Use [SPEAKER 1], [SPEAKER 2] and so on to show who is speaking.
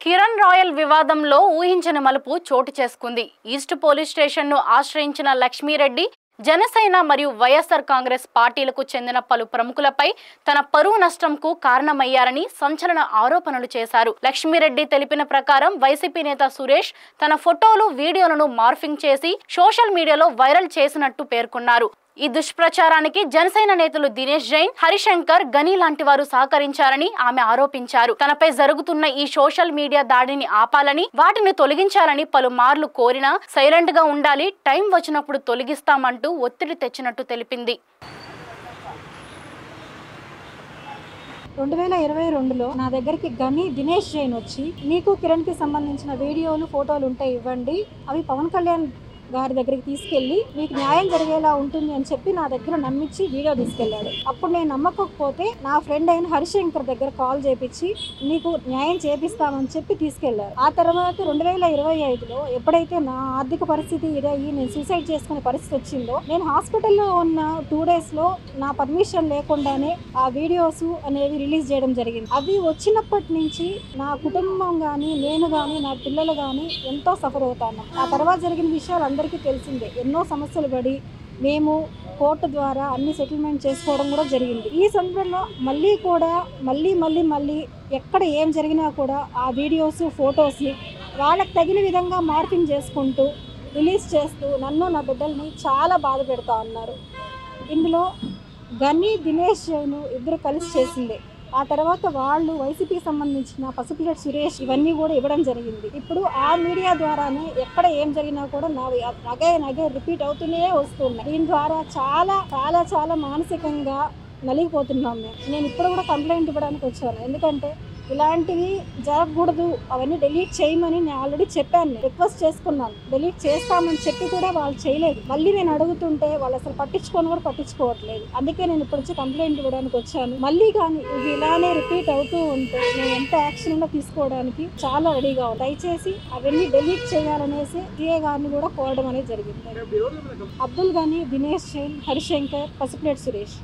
[SPEAKER 1] Kiran royal వివాదంలో ఊహించని మలుపు చోటు చేసుకుంది. ఈస్ట్ పోలీస్ స్టేషన్ను ఆశ్రయించిన లక్ష్మీరెడ్డి జనసేన మరియు వైఎస్ఆర్ కాంగ్రెస్ పార్టీలకు చెందిన పలు ప్రముఖులపై తన పరువు నష్టంకు కారణమయ్యారని సంచలన ఆరోపణలు చేశారు. లక్ష్మీరెడ్డి తెలిపిన ప్రకారం వైసీపీ నేత సురేష్ తన ఫోటోలు, వీడియోలను మార్ఫింగ్ చేసి సోషల్ మీడియాలో వైరల్ చేసినట్టు పేర్కొన్నారు. ఈ దుష్ప్రచారానికి జనసేన నేతలు దినేష్ జైన్, హరిశంకర్, గని లాంటి వారు సహకరించారని ఆమె ఆరోపించారు. తనపై జరుగుతున్న ఈ సోషల్ మీడియా దాడిని ఆపాలని, వాటిని తొలగించాలని పలుమార్లు కోరినా సైలెంట్ గా ఉండాలి, టైం వచ్చినప్పుడు తొలగిస్తామంటూ ఒత్తిడి తెచ్చినట్టు తెలిపింది.
[SPEAKER 2] 2022లో నా దగ్గరికి గని దినేష్ జైన్ వచ్చి, నీకు కిరణ్ కి సంబంధించిన వీడియోలు, ఫోటోలు ఉంటే ఇవ్వండి, అవి పవన్ కళ్యాణ్ గారి దగ్గరికి తీసుకెళ్లి మీకు న్యాయం జరిగేలా ఉంటుంది అని చెప్పి నా దగ్గర నమ్మించి వీడియో తీసుకెళ్లాడు. అప్పుడు నేను నమ్మకపోతే నా ఫ్రెండ్ అయిన హరిశంకర్ దగ్గర కాల్ చేపించి నీకు న్యాయం చేపిస్తామని చెప్పి తీసుకెళ్లారు. ఆ తర్వాత 2025లో ఎప్పుడైతే నా ఆర్థిక పరిస్థితి ఇదయ్యి నేను సూసైడ్ చేసుకునే పరిస్థితి వచ్చిందో, నేను హాస్పిటల్లో ఉన్న 2 days లో నా పర్మిషన్ లేకుండానే ఆ వీడియోస్ అనేవి రిలీజ్ చేయడం జరిగింది. అవి వచ్చినప్పటి నుంచి నా కుటుంబం గాని, నేను గాని, నా పిల్లలు గాని ఎంతో సఫర్ అవుతాను. ఆ తర్వాత జరిగిన విషయాలు అందరికీ తెలిసిందే. ఎన్నో సమస్యలు పడి మేము కోర్టు ద్వారా అన్ని సెటిల్మెంట్ చేసుకోవడం కూడా జరిగింది. ఈ సందర్భంలో మళ్ళీ ఎక్కడ ఏం జరిగినా కూడా ఆ వీడియోస్, ఫొటోస్ని వాళ్ళకి తగిన విధంగా మార్పింగ్ చేసుకుంటూ రిలీజ్ చేస్తూ నన్ను, నా బిడ్డల్ని చాలా బాధ పెడతా ఉన్నారు. ఇందులో గని, దినేష్ జైన్ ఇద్దరు కలిసి చేసిందే. ఆ తర్వాత వాళ్ళు వైసీపీకి సంబంధించిన పసుపులేటి సురేష్ ఇవన్నీ కూడా ఇవ్వడం జరిగింది. ఇప్పుడు ఆ మీడియా ద్వారానే ఎక్కడ ఏం జరిగినా కూడా నగే రిపీట్ అవుతూనే వస్తున్నాయి. దీని ద్వారా చాలా మానసికంగా నలిగిపోతున్నాం. నేను ఇప్పుడు కూడా కంప్లైంట్ ఇవ్వడానికి వచ్చాను. ఎందుకంటే ఇలాంటివి జరగకూడదు, అవన్నీ డిలీట్ చేయమని నేను ఆల్రెడీ చెప్పాను, రిక్వెస్ట్ చేసుకున్నాను. డిలీట్ చేస్తామని చెప్పి కూడా వాళ్ళు చేయలేదు. మళ్ళీ నేను అడుగుతుంటే వాళ్ళు అసలు పట్టించుకోవట్లేదు. అందుకే నేను ఇప్పుడు వచ్చి కంప్లైంట్ ఇవ్వడానికి వచ్చాను. మళ్ళీ కానీ ఇవి ఇలానే రిపీట్ అవుతూ ఉంటే నేను ఎంత యాక్షన్ తీసుకోవడానికి చాలా రెడీగా ఉంది. దయచేసి అవన్నీ డిలీట్ చేయాలనేసి సిఏ గారిని కూడా కోరడం అనేది జరిగింది. అబ్దుల్ గని, దినేష్ జైన్, హరిశంకర్, పసుపులేటి సురేష్.